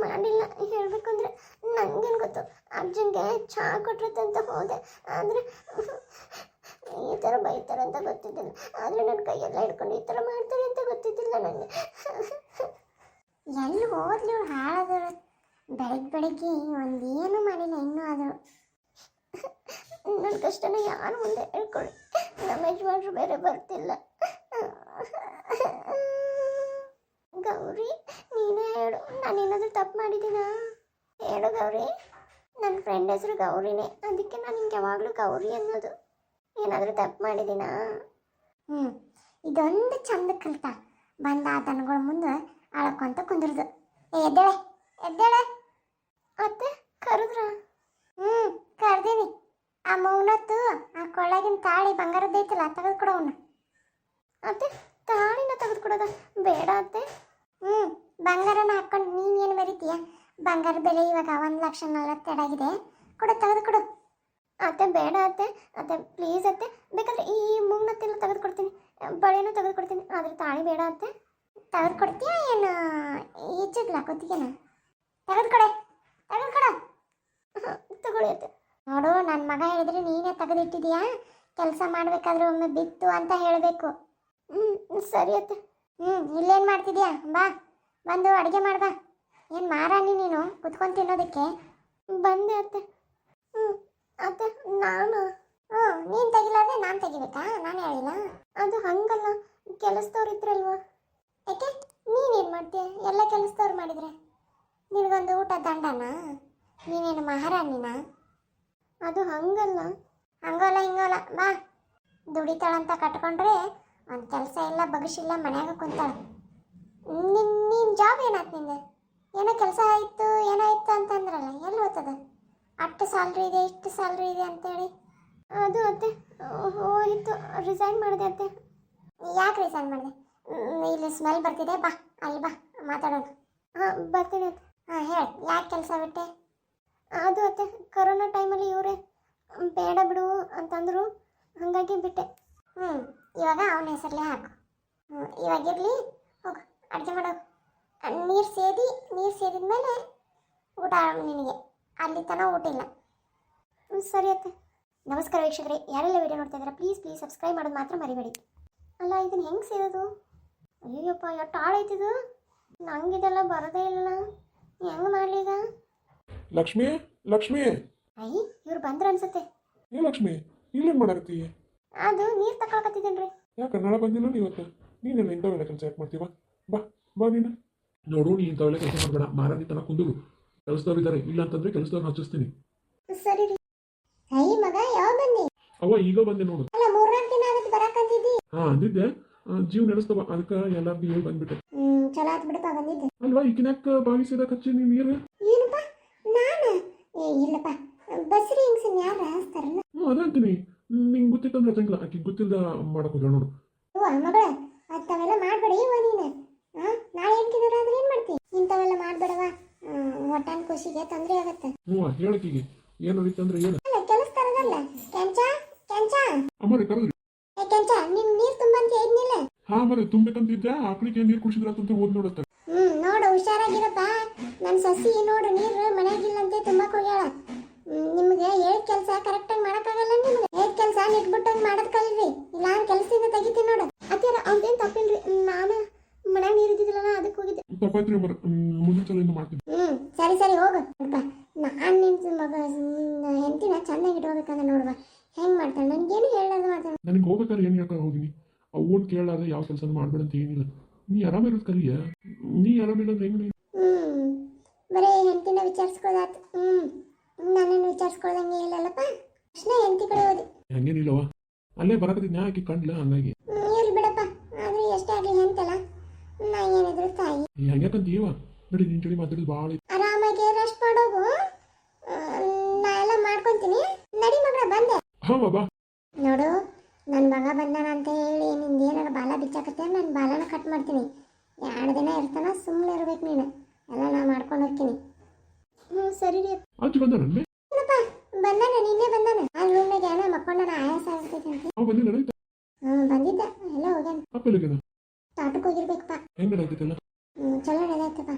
ಮಾಡಿಲ್ಲ. ಹೇಳ್ಬೇಕಂದ್ರೆ ನನಗೇನು ಗೊತ್ತು, ಅರ್ಜುನ್ಗೆ ಚಹಾ ಕೊಟ್ಟಿರುತ್ತಂತ ಹೋದೆ. ಆದರೆ ಈ ಥರ ಬೈತಾರೆ ಅಂತ ಗೊತ್ತಿದ್ದಿಲ್ಲ. ಆದರೆ ನನ್ನ ಕೈಯೆಲ್ಲ ಹಿಡ್ಕೊಂಡು ಈ ಥರ ಮಾಡ್ತಾರೆ ಅಂತ ಗೊತ್ತಿದ್ದಿಲ್ಲ ನನಗೆ. ಎಲ್ಲಿ ಹೋದ್ಲು ಹಾಳಾದವರು. ಬೆಳಗ್ಗೆ ಒಂದೇನು ಮಾಡಿಲ್ಲ ಇನ್ನೂ ಆದರು. ನನ್ನ ಕಷ್ಟನ ಯಾರು ಮುಂದೆ ಹೇಳ್ಕೊಳ್ಳಿ, ನಮ್ಮ ಯಜಮಾನ್ರು ಬೇರೆ ಬರ್ತಿಲ್ಲ. ಗೌರಿ, ನೀನೇ ಹೇಳು, ನಾನೇನಾದರೂ ತಪ್ಪು ಮಾಡಿದ್ದೀನಾ? ಹೇಳು ಗೌರಿ. ನನ್ನ ಫ್ರೆಂಡ್ ಹೆಸರು ಗೌರಿನೇ, ಅದಕ್ಕೆ ನಾನು ನಿಮ್ಗೆ ಯಾವಾಗಲೂ ಗೌರಿ ಅನ್ನೋದು. ಏನಾದರೂ ತಪ್ಪು ಮಾಡಿದ್ದೀನಾ? ಇದೊಂದು ಚಂದ ಕಲ್ತ ಬಂದ ಆ ದನಗಳ ಮುಂದೆ ಅಳಕೊಂತ ಕುಂದ್ರದು. ಎದ್ದೇಳೆ ಎದ್ದೇಳೆ. ಅತ್ತೆ ಕರೆದ್ರ? ಕರ್ದೀನಿ. ಆ ಮೌನತ್ತು ಆ ಕೊಳ್ಳಾಗಿನ ತಾಳಿ ಬಂಗಾರದ್ದೈತಲ್ಲ ತೆಗೆದುಕೊಡ ಅವನ್ನ. ಅತ್ತೆ ತಾಳಿನ ತೆಗೆದುಕೊಡೋದ? ಬೇಡ ಅತ್ತೆ. ಬಂಗಾರನ ಹಾಕೊಂಡು ನೀನೇನು ಬರೀತೀಯ? ಬಂಗಾರ ಬೆಲೆ ಇವಾಗ 1,40,000 ಕೊಡು, ತೆಗೆದುಕೊಡು. ಅತ್ತೆ ಬೇಡ ಅತ್ತೆ, ಅತ್ತೆ ಪ್ಲೀಸ್ ಅತ್ತೆ. ಬೇಕಾದ್ರೆ ಈ ಮೂಗ್ನತ್ತೆಲ್ಲ ತೆಗೆದುಕೊಡ್ತೀನಿ, ಬಳೆನೂ ತೆಗೆದುಕೊಡ್ತೀನಿ, ಆದರೆ ತಾಳಿ ಬೇಡ ಅತ್ತೆ. ತೆಗೆದುಕೊಡ್ತೀಯ ಏನು ಈಚಗ್ಲ ಕುತ್ತಿಗೆನ? ತೆಗೆದುಕೊಡೆ, ತೆಗೆದುಕೊಡ. ತಗೊಳ್ಳಿ ಅತ್ತೆ. ನೋಡು, ನನ್ನ ಮಗ ಹೇಳಿದ್ರೆ ನೀನೇ ತೆಗೆದಿಟ್ಟಿದೀಯಾ. ಕೆಲಸ ಮಾಡಬೇಕಾದ್ರೆ ಒಮ್ಮೆ ಬಿತ್ತು ಅಂತ ಹೇಳಬೇಕು. ಸರಿ ಅತ್ತೆ. ಇಲ್ಲೇನು ಮಾಡ್ತಿದ್ಯಾ? ಬಾ, ಬಂದು ಅಡುಗೆ ಮಾಡ್ಬಾ. ಏನು ಮಾರಾಣಿ ನೀನು ಕುತ್ಕೊಂಡು ತಿನ್ನೋದಕ್ಕೆ? ಬಂದೆ ಅತ್ತೆ. ಅತ್ತೆ ನಾನು ನೀನು ತೆಗಿಲಾರ್ದೆ ನಾನು ತೆಗಿಬೇಕಾ? ನಾನು ಹೇಳಿಲ್ಲ. ಅದು ಹಂಗಲ್ಲ, ಕೆಲಸದವ್ರು ಇದ್ರಲ್ವಾ. ಯಾಕೆ ನೀನೇನು ಮಾಡ್ತೀಯ? ಎಲ್ಲ ಕೆಲಸದವ್ರು ಮಾಡಿದರೆ ನಿನಗೊಂದು ಊಟ ದಂಡನ? ನೀನೇನು ಮಹಾರಾಣಿನ? ಅದು ಹಂಗಲ್ಲ. ಹಂಗೋಲ್ಲ ಹಿಂಗೋಲ್ಲ. ಬಾ, ದುಡಿತಾಳಂತ ಕಟ್ಕೊಂಡ್ರೆ ಒಂದು ಕೆಲಸ ಇಲ್ಲ, ಬಗಸಿಲ್ಲ, ಮನ್ಯಾಗ ಕುಂತಾಳ. ನೀನು ಜಾಬ್ ಏನಾಯ್ತು ನಿಂದೆ? ಏನೋ ಕೆಲಸ ಆಯಿತು ಏನಾಯ್ತು ಅಂತಂದ್ರಲ್ಲ, ಎಲ್ಲಿ ಹೋಗ್ತದ? ಅಷ್ಟು ಸ್ಯಾಲ್ರಿ ಇದೆ, ಇಷ್ಟು ಸ್ಯಾಲ್ರಿ ಇದೆ ಅಂತೇಳಿ. ಅದು ಅತ್ತೆ ಹೋಯಿತು, ರಿಸೈನ್ ಮಾಡಿದೆ ಅತ್ತೆ. ಯಾಕೆ ರಿಸೈನ್ ಮಾಡಿದೆ? ಇಲ್ಲಿ ಸ್ಮೆಲ್ ಬರ್ತಿದೆ, ಬಾ ಅಲ್ಲಿ ಬಾ ಮಾತಾಡೋಣ. ಬರ್ತೀನಿ ಅತ್ತೆ. ಹೇಳಿ, ಯಾಕೆ ಕೆಲಸ ಬಿಟ್ಟೆ? ಅದು ಅತ್ತೆ, ಕೊರೋನಾ ಟೈಮಲ್ಲಿ ಇವರೇ ಬೇಡ ಬಿಡು ಅಂತಂದರು, ಹಾಗಾಗಿ ಬಿಟ್ಟೆ. ಇವಾಗ ಅವನ ಹೆಸರಲ್ಲೇ ಹಾಕು. ಇವಾಗಿರಲಿ, ಹೋಗು ಅಡುಗೆ ಮಾಡೋ. ನೀರು ಸೇದಿದ್ಮೇಲೆ ಊಟ ನಿನಗೆ. ಅಲ್ಲಿ ತನಕ ಊಟ ಇಲ್ಲ. ಸರಿ ಅತ್ತೆ. ನಮಸ್ಕಾರ ವೀಕ್ಷಕರೇ, ಯಾರೆಲ್ಲ ವಿಡಿಯೋ ನೋಡ್ತಾ ಇದ್ದೀರಾ ಪ್ಲೀಸ್ ಸಬ್ಸ್ಕ್ರೈಬ್ ಮಾಡೋದು ಮಾತ್ರ ಮರಿಬೇಡಿ. ಅಲ್ಲ, ಇದನ್ನು ಹೆಂಗೆ ಸೇರೋದು? ಅಯ್ಯಪ್ಪ, ಎಷ್ಟು ಆಳೈತಿದು. ನಂಗಿದೆಲ್ಲ ಬರೋದೇ ಇಲ್ಲ, ಹೆಂಗೆ ಮಾಡಲಿ ಈಗ? ಲಕ್ಷ್ಮಿ, ಲಕ್ಷ್ಮಿ. ಅಯ್ಯ, ಇವ್ರು ಬಂದ್ರೆ ಅನ್ಸುತ್ತೆ. ಏ ಲಕ್ಷ್ಮಿ, ಇಲ್ಲೇನು ಮಾಡಾಕತ್ತಿ? ಅದು ನೀರು ತಗೊಳಕತ್ತಿದ್ದೇನೆ ರೀ. ಯಾಕೆ ನಾಳೆ ಬಂದಿಲ್ಲ ಇವತ್ತು? ನೀನೆಲ್ಲ ಇಂಥವೆಲ್ಲ ಕೆಲಸ ಯಾಕೆ ಮಾಡ್ತೀವ? ಬಾ ಬಾ ನೀನು. ನೋಡು, ನೀ ಇಂಥವೆಲ್ಲ ಕೆಲಸ ಮಾಡಬೇಡ. ಮಾರಾಣಿ ತನಕ ಕುಂದರು ಕೆಲಸದವ್ರು ಇದ್ದಾರೆ, ಇಲ್ಲ ಅಂತಂದ್ರೆ ಕೆಲಸದವ್ರು ಹಚ್ಚಿಸ್ತೀನಿ. ಸರಿ ರೀ. ಅಯ್ಯ ಮಗ, ಯಾವ ಬಂದಿ? ಅವ್ವ ಈಗ ಬಂದೆ ನೋಡು. ಅಲ್ಲ, 3-4 ದಿನ ಆಗುತ್ತೆ ಬರಾಕಂತಿದ್ದಿ. ಅಂದಿದ್ದೆ, ಜೀವ ನಡೆಸ್ತವ, ಅದಕ್ಕೆ ಎಲ್ಲಾರ್ದು ಹೇಳಿ ಬಂದ್ಬಿಟ್ಟೆ. ಚಲೋ ಆತ್ ಬಿಡಪ್ಪ ಬಂದಿದ್ದೆ. ಅಲ್ವಾ, ಈಗಿನ್ಯಾಕ ಬಾವಿಸಿದ ಕಚ್ಚಿ ನೀನು ನೀರು? ಏನಪ್ಪ ನಾನು? ಇಲ್ಲಪ್ಪ, ಬಸ್ರಿ ಹಿಂಗ್ಸನ್ ಯಾರು ಹಾಸ್ತಾರಲ್ಲ? ಅದಂತೀನಿ, ನಿಂಗೆ ಗೊತ್ತಿತ್ತಂದ್ರೆ ಹಚ್ಚಂಗಿಲ್ಲ, ಆಕೆ ಗೊತ್ತಿಲ್ದ ಮಾಡಕ್ ಹೋಗ್ಯಾಳ ನೋಡು. ಮಗಳ, ಅಂಥವೆಲ್ಲ ಮಾಡಬೇಡ ಇವ ನೀನು. ನಾಳೆ ಎಂಟಿನೂರ ಆದ್ರೆ ಏನು ಮಾಡ್ತಿ? ಇಂಥವೆಲ್ಲ ಮಾಡಬೇಡವ, ಹೊಟ್ಟೆನ ಖುಷಿಗೆ ತೊಂದರೆ ಆಗುತ್ತೆ. ಹೇಳಕ್ಕೀಗೆ ಏನಾಗಿತ್ತಂದ್ರೆ ಏನು? ಅಲ್ಲ, ಕೆಲಸ ತರದಲ್ಲ. ಕೆಂಚ ಕೆಂಚ ಅಮ್ಮರೇ ಕರೆದ್ರಿ? ಕೆಂಚ, ನಿನ್ ನೀರು ತುಂಬಂತ ಹೇಳಿದ್ನಿಲ್ಲ? ಮರೆ ತುಂಬೇಕಂತಿದ್ದೆ, ಆಕಳಿಗೆ ನೀರು ಕುಡಿಸಿದ್ರಂತ ಓದ್ ನೋಡತ್ತ. ನೋಡು, ಹುಷಾರಾಗಿರಪ್ಪ. ನನ್ನ ಸಸಿ ನೋಡು, ನೀರು ಮನೆಯಾಗಿಲ್ಲಂತೆ ತುಂಬಕ್ಕೆ ಹೋಗ್ಯಾಳ. ನಿಮ್ಗೆ ಹೇಳಿದ ಕೆಲಸ ಕರೆಕ್ಟಾಗಿ ಮಾಡೋಕ್ಕಾಗಲ್ಲ. ನಿಮ್ಗೆ ಹೇಳಿದ ಕೆಲಸ ನಿಟ್ಬಿಟ್ಟಂಗೆ ಮಾಡೋದು ಕಲಿರಿ, ಇಲ್ಲ ಕೆಲಸದಿಂದ ತೆಗಿತೀನಿ ನೋಡು. ಅತ್ಯಾರ ಅವ್ರದ್ದೇನು ತಪ್ಪಿಲ್ರಿ, ನಾನು ಮನ್ಯಾಗ ನೀರು ಇದ್ದಿದ್ದಿಲ್ಲ, ಅದಕ್ಕೆ ಹೋಗಿದ್ದೆ. ತಪ್ಪಾಯ್ತ್ರಿ ಅಮ್ಮರ, ಮುಂದಿನ ಸಲ ಇನ್ನು ಮಾಡ್ತೀನಿ. ಸರಿ ಸರಿ ಹೋಗು. ನಾನು ನಿನ್ನ ಮಗ ಹೆಂಡತಿನ ಚೆನ್ನಾಗಿ ಇಟ್ಕೋಬೇಕಂದ್ರೆ ನೋಡುವ ಹೆಂಗೆ ಮಾಡ್ತಾಳೆ. ನನಗೇನು ಹೇಳೋದು ಮಾಡ್ತಾಳೆ. ನನಗೆ ಹೋಗ್ಬೇಕಾದ್ರೆ ಏನು ಹೇಳ್ಕೊಂಡು ಹೋಗಿನಿ, ಅವನ್ ಕೇಳಾದ್ರೆ ಯಾವ ಕೆಲಸ ಮಾಡಬೇಡ ಅಂತ ಏನಿಲ್ಲ. ನೀ ಆರಾಮಿರೋದು ಕಲಿಯ. ನೀ ಆರಾಮಿಲ್ಲ ಅಂದ್ರೆ ಹೆಂಗೆ? ಬರೀ ಹೆಂಡತಿನ ವಿಚಾರಿಸ್ಕೊಳ್ಳೋದಾತು. ನನ್ನನ್ನು ವಿಚಾರಿಸ್ಕೊಳ್ದಂಗೆ ಇಲ್ಲಲ್ಲಪ್ಪ. ಅಷ್ಟೇ ಹೆಂಡತಿ ಕಡೆ ಹೋದಿ. ಹಂಗೇನಿಲ್ಲವ, ಅಲ್ಲೇ ಬರಕತ್ತಿದ್ನ, ಆಕೆ ಕಂಡ್ಲ, ಹಂಗಾಗಿ. ಇರ್ಲಿ ಬಿಡಪ್ಪ, ಆದ್ರೆ ಎಷ್ಟೇ ಆಗಲಿ ಹೆಂತಲ್ಲ, ನಾ ಏನಿದ್ರು ತಾಯಿ. ಹಂಗ್ಯಾಕಂತೀವ? ನಡಿ, ನಿನ್ ಜೋಡಿ ಮಾತಾಡಿದ್ ಭಾಳ. ಆರಾಮಾಗಿ ರೆಸ್ಟ್ ಮಾಡೋಗು, ನಾ ಎಲ್ಲ ಮಾಡ್ಕೊಂತೀನಿ. ನಡಿ ಮಗಳ, ಬಂದೆ. ಬಾ. ನೋಡು, ನನ್ನ ಮಗ ಬಂದಾನ ಅಂತ ಹೇಳಿ ನಿಂದು ಏನಾರ ಬಾಲ ಬಿಚ್ಚಾಕತ್ತೆ, ನಾನು ಬಾಲನ ಕಟ್ ಮಾಡ್ತೀನಿ. 2 ದಿನ ಇರ್ತಾನ, ಸುಮ್ಮನೆ ಇರ್ಬೇಕು ನೀನು. ಎಲ್ಲ ನಾ ಮಾಡ್ಕೊಂಡು ಹೋಗ್ತೀನಿ. ಸರಿ ರೀ. ಅಜ್ಜಿ ಬಂದಾನನ್ನೇ? ಏನಪ್ಪ, ಬಂದಾನ, ನಿನ್ನೆ ಬಂದಾನ. ಆ ರೂಮ್ನಾಗ ಏನೋ ಮಕ್ಕೊಂಡನ, ಆಯಾಸ ಆಗ್ತೈತೆ ಅಂತ. ಬಂದಿಲ್ಲ? ಬಂದಿದ್ದ, ಎಲ್ಲ ಹೋಗ್ಯಾನ. ಅಪ್ಪಲಿಗೆನ ತೋಟಕ್ಕೆ ಹೋಗಿರ್ಬೇಕಪ್ಪ. ಹೆಂಗ್ ನಡಾಯ್ತೈತಲ್ಲ? ಚಲೋ ನಡೆದೈತಪ್ಪ.